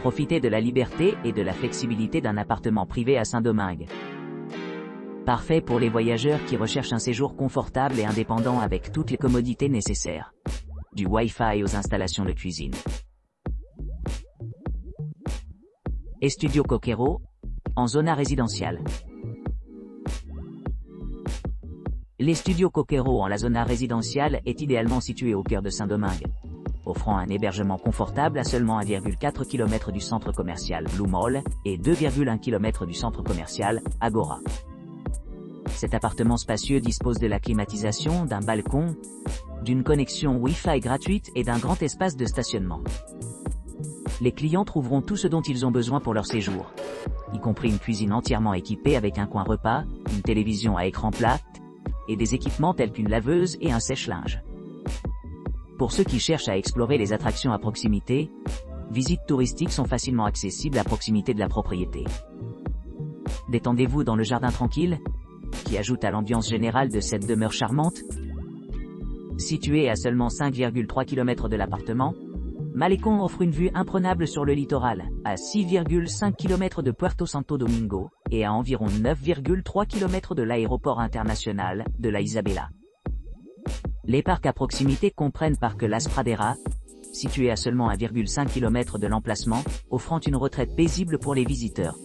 Profitez de la liberté et de la flexibilité d'un appartement privé à Saint-Domingue. Parfait pour les voyageurs qui recherchent un séjour confortable et indépendant avec toutes les commodités nécessaires. Du Wi-Fi aux installations de cuisine. Estudio Coquero, en zona résidentielle. L'Estudio Coquero en la zona résidentielle est idéalement situé au cœur de Saint-Domingue, offrant un hébergement confortable à seulement 1,4 km du centre commercial Blue Mall et 2,1 km du centre commercial Agora. Cet appartement spacieux dispose de la climatisation, d'un balcon, d'une connexion Wi-Fi gratuite et d'un grand espace de stationnement. Les clients trouveront tout ce dont ils ont besoin pour leur séjour, y compris une cuisine entièrement équipée avec un coin repas, une télévision à écran plat, et des équipements tels qu'une laveuse et un sèche-linge. Pour ceux qui cherchent à explorer les attractions à proximité, visites touristiques sont facilement accessibles à proximité de la propriété. Détendez-vous dans le jardin tranquille, qui ajoute à l'ambiance générale de cette demeure charmante. Situé à seulement 5,3 km de l'appartement, Malecón offre une vue imprenable sur le littoral, à 6,5 km de Puerto Santo Domingo, et à environ 9,3 km de l'aéroport international de la Isabela. Les parcs à proximité comprennent Parc Las Praderas, situé à seulement 1,5 km de l'emplacement, offrant une retraite paisible pour les visiteurs.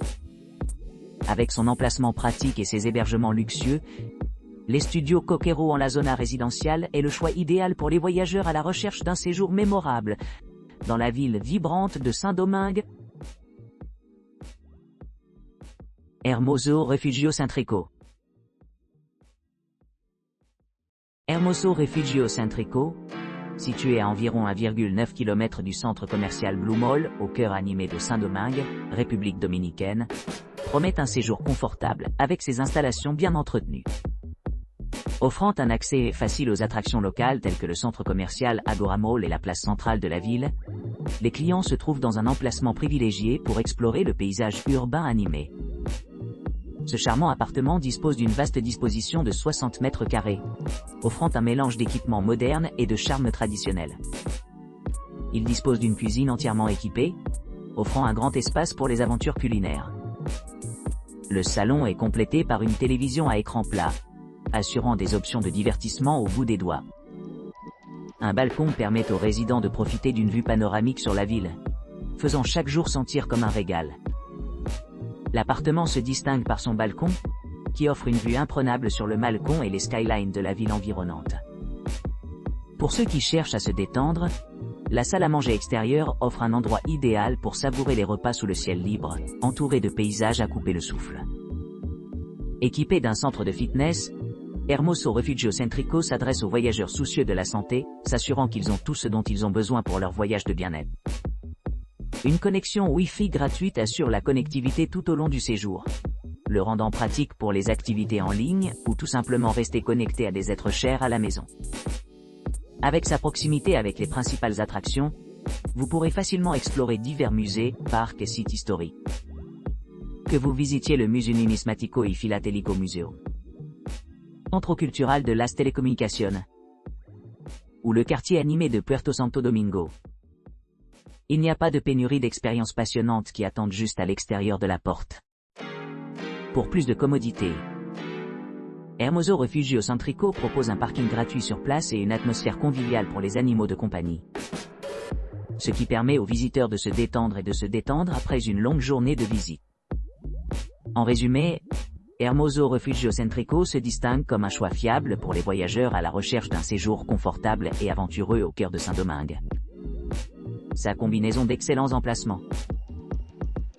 Avec son emplacement pratique et ses hébergements luxueux, l'Estudio Coquero en la zona résidentielle est le choix idéal pour les voyageurs à la recherche d'un séjour mémorable, dans la ville vibrante de Saint-Domingue. Hermoso Refugio Centrico. Hermoso Refugio Centrico, situé à environ 1,9 km du centre commercial Blue Mall, au cœur animé de Saint-Domingue, République dominicaine, promet un séjour confortable, avec ses installations bien entretenues. Offrant un accès facile aux attractions locales telles que le centre commercial Agora Mall et la place centrale de la ville, les clients se trouvent dans un emplacement privilégié pour explorer le paysage urbain animé. Ce charmant appartement dispose d'une vaste disposition de 60 mètres carrés, offrant un mélange d'équipements modernes et de charme traditionnel. Il dispose d'une cuisine entièrement équipée, offrant un grand espace pour les aventures culinaires. Le salon est complété par une télévision à écran plat, assurant des options de divertissement au bout des doigts. Un balcon permet aux résidents de profiter d'une vue panoramique sur la ville, faisant chaque jour sentir comme un régal. L'appartement se distingue par son balcon, qui offre une vue imprenable sur le Malecón et les skylines de la ville environnante. Pour ceux qui cherchent à se détendre, la salle à manger extérieure offre un endroit idéal pour savourer les repas sous le ciel libre, entouré de paysages à couper le souffle. Équipé d'un centre de fitness, Hermoso Refugio Centrico s'adresse aux voyageurs soucieux de la santé, s'assurant qu'ils ont tout ce dont ils ont besoin pour leur voyage de bien-être. Une connexion Wi-Fi gratuite assure la connectivité tout au long du séjour, le rendant pratique pour les activités en ligne ou tout simplement rester connecté à des êtres chers à la maison. Avec sa proximité avec les principales attractions, vous pourrez facilement explorer divers musées, parcs et sites historiques. Que vous visitiez le Museo Numismático y Filatélico Museo, Centro Cultural de las Telecomunicaciones, ou le quartier animé de Puerto Santo Domingo. Il n'y a pas de pénurie d'expériences passionnantes qui attendent juste à l'extérieur de la porte. Pour plus de commodité, Hermoso Refugio Centrico propose un parking gratuit sur place et une atmosphère conviviale pour les animaux de compagnie, ce qui permet aux visiteurs de se détendre et de se détendre après une longue journée de visite. En résumé, Hermoso Refugio Centrico se distingue comme un choix fiable pour les voyageurs à la recherche d'un séjour confortable et aventureux au cœur de Saint-Domingue. Sa combinaison d'excellents emplacements,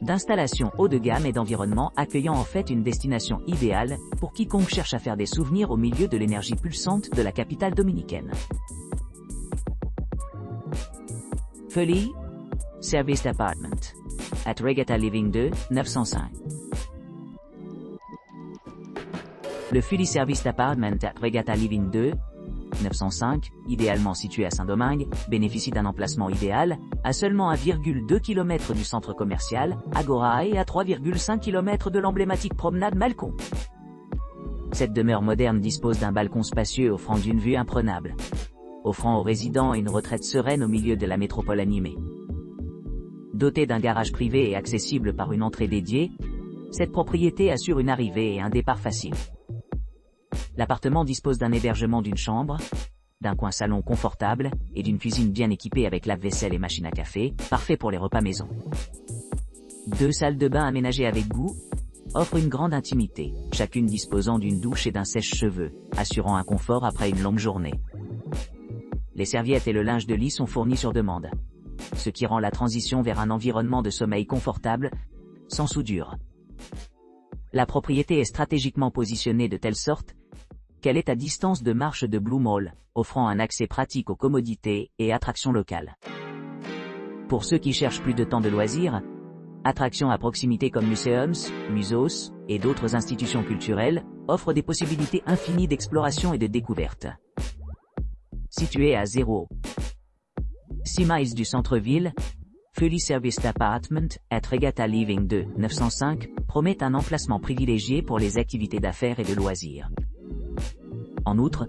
d'installations haut de gamme et d'environnement accueillant en fait une destination idéale pour quiconque cherche à faire des souvenirs au milieu de l'énergie pulsante de la capitale dominicaine. Fully Serviced Apartment at Regatta Living 2, 905. Le Fully Serviced Apartment at Regatta Living 2, 905, idéalement situé à Saint-Domingue, bénéficie d'un emplacement idéal, à seulement 1,2 km du centre commercial, Agora et à 3,5 km de l'emblématique promenade Malecón. Cette demeure moderne dispose d'un balcon spacieux offrant une vue imprenable, offrant aux résidents une retraite sereine au milieu de la métropole animée. Dotée d'un garage privé et accessible par une entrée dédiée, cette propriété assure une arrivée et un départ facile. L'appartement dispose d'un hébergement d'une chambre, d'un coin salon confortable et d'une cuisine bien équipée avec lave-vaisselle et machine à café, parfait pour les repas maison. 2 salles de bain aménagées avec goût offrent une grande intimité, chacune disposant d'une douche et d'un sèche-cheveux, assurant un confort après une longue journée. Les serviettes et le linge de lit sont fournis sur demande, ce qui rend la transition vers un environnement de sommeil confortable, sans soudure. La propriété est stratégiquement positionnée de telle sorte qu'elle est à distance de marche de Blue Mall, offrant un accès pratique aux commodités et attractions locales. Pour ceux qui cherchent plus de temps de loisirs, attractions à proximité comme museums, museos et d'autres institutions culturelles offrent des possibilités infinies d'exploration et de découverte. Situé à 0,6 miles du centre-ville, Fully Serviced Apartment at Regatta Living 2 905 promet un emplacement privilégié pour les activités d'affaires et de loisirs. En outre,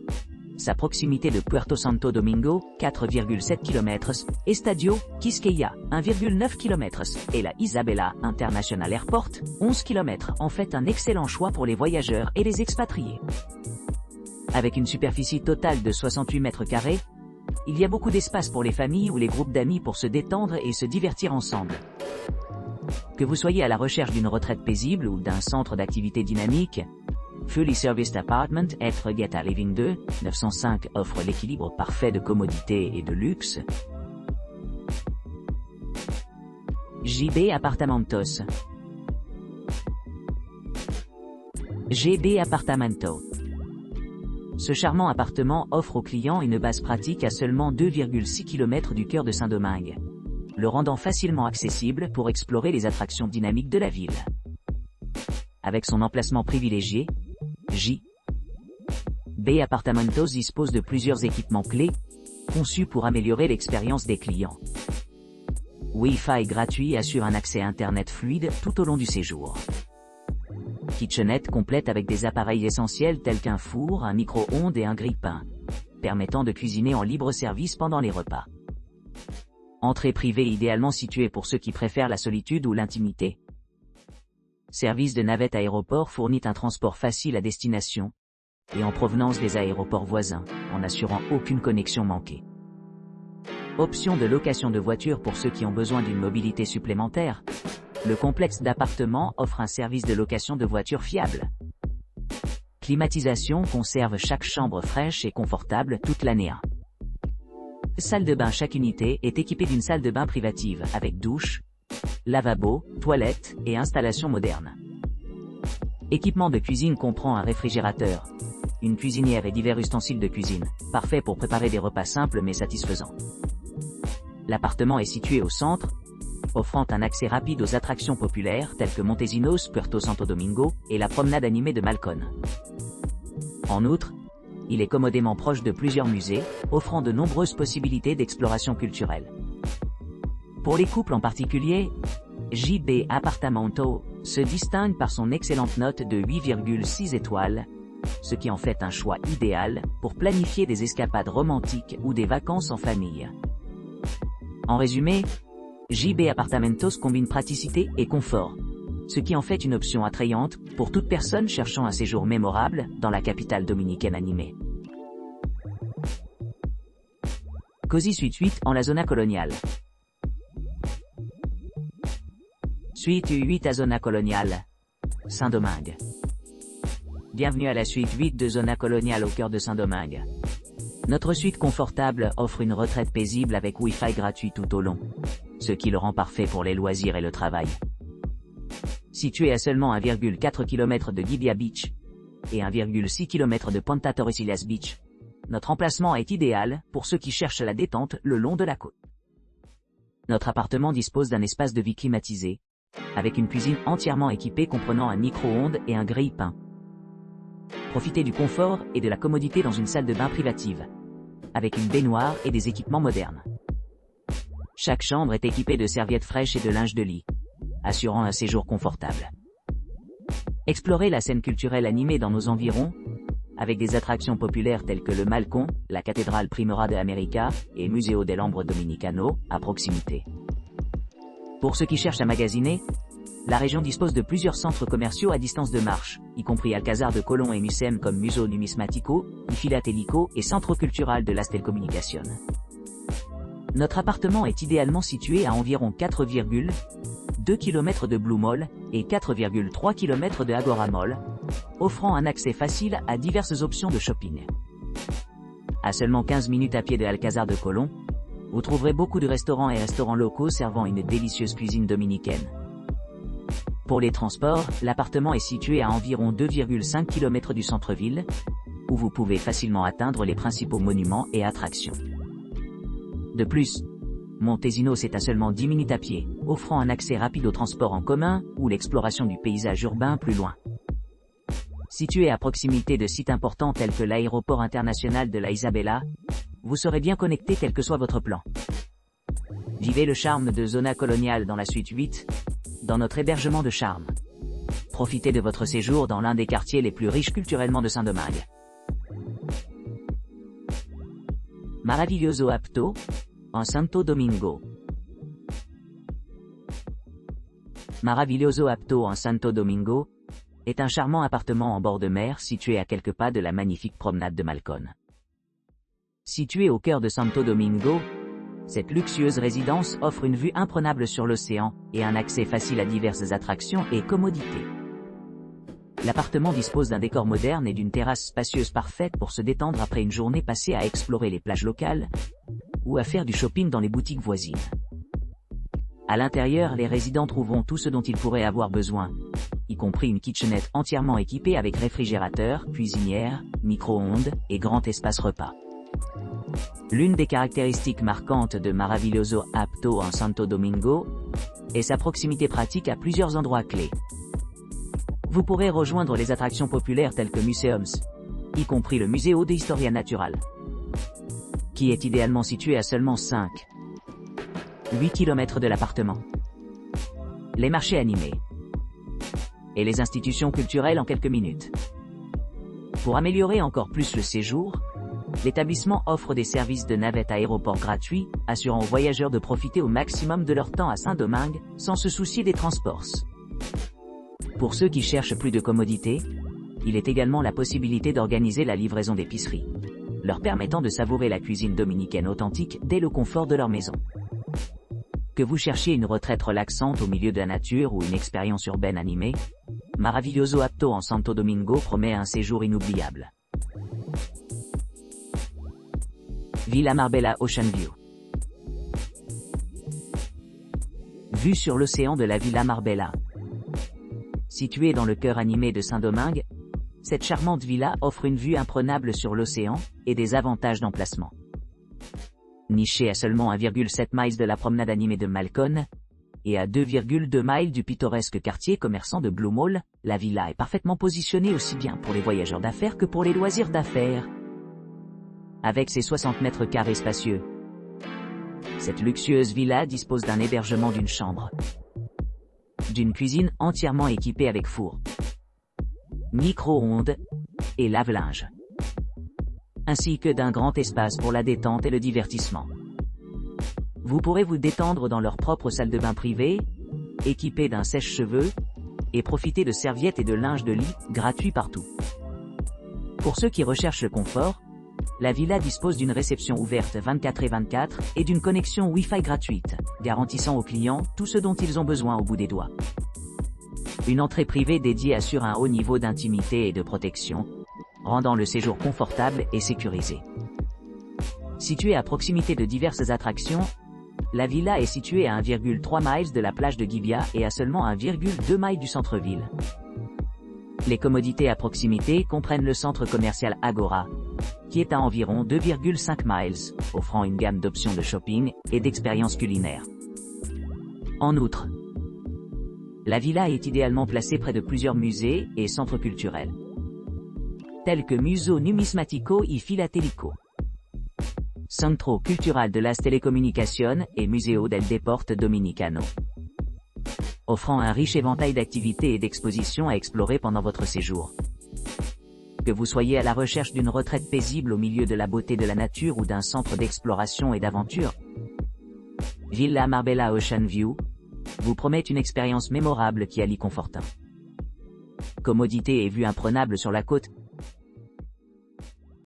sa proximité de Puerto Santo Domingo, 4,7 km, Estadio Quisqueya, 1,9 km, et la Isabela International Airport, 11 km, en fait un excellent choix pour les voyageurs et les expatriés. Avec une superficie totale de 68 mètres carrés, il y a beaucoup d'espace pour les familles ou les groupes d'amis pour se détendre et se divertir ensemble. Que vous soyez à la recherche d'une retraite paisible ou d'un centre d'activité dynamique, Fully Serviced Apartment at Regatta Living 2 905 offre l'équilibre parfait de commodité et de luxe. JB Apartamentos. JB Apartamento. Ce charmant appartement offre aux clients une base pratique à seulement 2,6 km du cœur de Saint-Domingue, le rendant facilement accessible pour explorer les attractions dynamiques de la ville. Avec son emplacement privilégié, JB Apartamentos dispose de plusieurs équipements clés, conçus pour améliorer l'expérience des clients. Wi-Fi gratuit assure un accès Internet fluide tout au long du séjour. Kitchenette complète avec des appareils essentiels tels qu'un four, un micro-ondes et un grille-pain, permettant de cuisiner en libre service pendant les repas. Entrée privée idéalement située pour ceux qui préfèrent la solitude ou l'intimité. Service de navette aéroport fournit un transport facile à destination et en provenance des aéroports voisins, en assurant aucune connexion manquée. Option de location de voitures pour ceux qui ont besoin d'une mobilité supplémentaire. Le complexe d'appartements offre un service de location de voitures fiable. Climatisation conserve chaque chambre fraîche et confortable toute l'année. Salle de bain. Chaque unité est équipée d'une salle de bain privative avec douche, lavabo, toilette et installation moderne. Équipement de cuisine comprend un réfrigérateur, une cuisinière et divers ustensiles de cuisine, parfait pour préparer des repas simples mais satisfaisants. L'appartement est situé au centre, offrant un accès rapide aux attractions populaires telles que Montesinos, Puerto Santo Domingo et la promenade animée de Malcon. En outre, il est commodément proche de plusieurs musées, offrant de nombreuses possibilités d'exploration culturelle. Pour les couples en particulier, JB Apartamento se distingue par son excellente note de 8,6 étoiles, ce qui en fait un choix idéal pour planifier des escapades romantiques ou des vacances en famille. En résumé, JB Apartamentos combine praticité et confort, ce qui en fait une option attrayante pour toute personne cherchant un séjour mémorable dans la capitale dominicaine animée. Cozy Suite 8 en la zona coloniale. Suite 8 à Zona Coloniale, Saint-Domingue. Bienvenue à la suite 8 de Zona Coloniale au cœur de Saint-Domingue. Notre suite confortable offre une retraite paisible avec Wi-Fi gratuit tout au long, ce qui le rend parfait pour les loisirs et le travail. Situé à seulement 1,4 km de Gibia Beach et 1,6 km de Punta Torrecillas Beach, notre emplacement est idéal pour ceux qui cherchent la détente le long de la côte. Notre appartement dispose d'un espace de vie climatisé, avec une cuisine entièrement équipée comprenant un micro-ondes et un grille-pain. Profitez du confort et de la commodité dans une salle de bain privative, avec une baignoire et des équipements modernes. Chaque chambre est équipée de serviettes fraîches et de linge de lit, assurant un séjour confortable. Explorez la scène culturelle animée dans nos environs, avec des attractions populaires telles que le Malcon, la cathédrale Primera de América et Museo del Hombre Dominicano, à proximité. Pour ceux qui cherchent à magasiner, la région dispose de plusieurs centres commerciaux à distance de marche, y compris Alcázar de Colón et Museum comme Museo Numismático, y Filatélico et Centro Cultural de las Telecomunicaciones. Notre appartement est idéalement situé à environ 4,2 km de Blue Mall et 4,3 km de Agora Mall, offrant un accès facile à diverses options de shopping. À seulement 15 minutes à pied de Alcázar de Colón, vous trouverez beaucoup de restaurants et restaurants locaux servant une délicieuse cuisine dominicaine. Pour les transports, l'appartement est situé à environ 2,5 km du centre-ville, où vous pouvez facilement atteindre les principaux monuments et attractions. De plus, Montesinos est à seulement 10 minutes à pied, offrant un accès rapide aux transports en commun ou l'exploration du paysage urbain plus loin. Situé à proximité de sites importants tels que l'aéroport international de la Isabela, vous serez bien connecté quel que soit votre plan. Vivez le charme de Zona Colonial dans la suite 8, dans notre hébergement de charme. Profitez de votre séjour dans l'un des quartiers les plus riches culturellement de Saint-Domingue. Maravilloso Apto, en Santo Domingo. Maravilloso Apto en Santo Domingo est un charmant appartement en bord de mer situé à quelques pas de la magnifique promenade de Malcón. Situé au cœur de Santo Domingo, cette luxueuse résidence offre une vue imprenable sur l'océan et un accès facile à diverses attractions et commodités. L'appartement dispose d'un décor moderne et d'une terrasse spacieuse parfaite pour se détendre après une journée passée à explorer les plages locales ou à faire du shopping dans les boutiques voisines. À l'intérieur, les résidents trouveront tout ce dont ils pourraient avoir besoin, y compris une kitchenette entièrement équipée avec réfrigérateur, cuisinière, micro-ondes et grand espace repas. L'une des caractéristiques marquantes de Maravilloso Apto en Santo Domingo est sa proximité pratique à plusieurs endroits clés. Vous pourrez rejoindre les attractions populaires telles que Museums, y compris le Museo de Historia Natural, qui est idéalement situé à seulement 8 km de l'appartement. Les marchés animés et les institutions culturelles en quelques minutes. Pour améliorer encore plus le séjour, l'établissement offre des services de navette aéroport gratuits, assurant aux voyageurs de profiter au maximum de leur temps à Saint-Domingue, sans se soucier des transports. Pour ceux qui cherchent plus de commodité, il est également la possibilité d'organiser la livraison d'épicerie, leur permettant de savourer la cuisine dominicaine authentique dès le confort de leur maison. Que vous cherchiez une retraite relaxante au milieu de la nature ou une expérience urbaine animée, Maravilloso Apto en Santo Domingo promet un séjour inoubliable. Villa Marbella Ocean View. Vue sur l'océan de la Villa Marbella. Située dans le cœur animé de Saint-Domingue, cette charmante villa offre une vue imprenable sur l'océan et des avantages d'emplacement. Nichée à seulement 1,7 miles de la promenade animée de Malcón et à 2,2 miles du pittoresque quartier commerçant de Blue Mall, la villa est parfaitement positionnée aussi bien pour les voyageurs d'affaires que pour les loisirs d'affaires. Avec ses 60 mètres carrés spacieux, cette luxueuse villa dispose d'un hébergement d'une chambre, d'une cuisine entièrement équipée avec four, micro-ondes et lave-linge, ainsi que d'un grand espace pour la détente et le divertissement. Vous pourrez vous détendre dans leur propre salle de bain privée, équipée d'un sèche-cheveux, et profiter de serviettes et de linge de lit gratuits partout. Pour ceux qui recherchent le confort, la villa dispose d'une réception ouverte 24/24 et d'une connexion Wi-Fi gratuite, garantissant aux clients tout ce dont ils ont besoin au bout des doigts. Une entrée privée dédiée assure un haut niveau d'intimité et de protection, rendant le séjour confortable et sécurisé. Située à proximité de diverses attractions, la villa est située à 1,3 miles de la plage de Guibia et à seulement 1,2 miles du centre-ville. Les commodités à proximité comprennent le centre commercial Agora, qui est à environ 2,5 miles, offrant une gamme d'options de shopping et d'expériences culinaires. En outre, la villa est idéalement placée près de plusieurs musées et centres culturels, tels que Museo Numismático y Filatélico, Centro Cultural de las Telecomunicaciones et Museo del Deporte Dominicano, offrant un riche éventail d'activités et d'expositions à explorer pendant votre séjour. Que vous soyez à la recherche d'une retraite paisible au milieu de la beauté de la nature ou d'un centre d'exploration et d'aventure, Villa Marbella Ocean View vous promet une expérience mémorable qui allie confortant, commodité et vue imprenable sur la côte,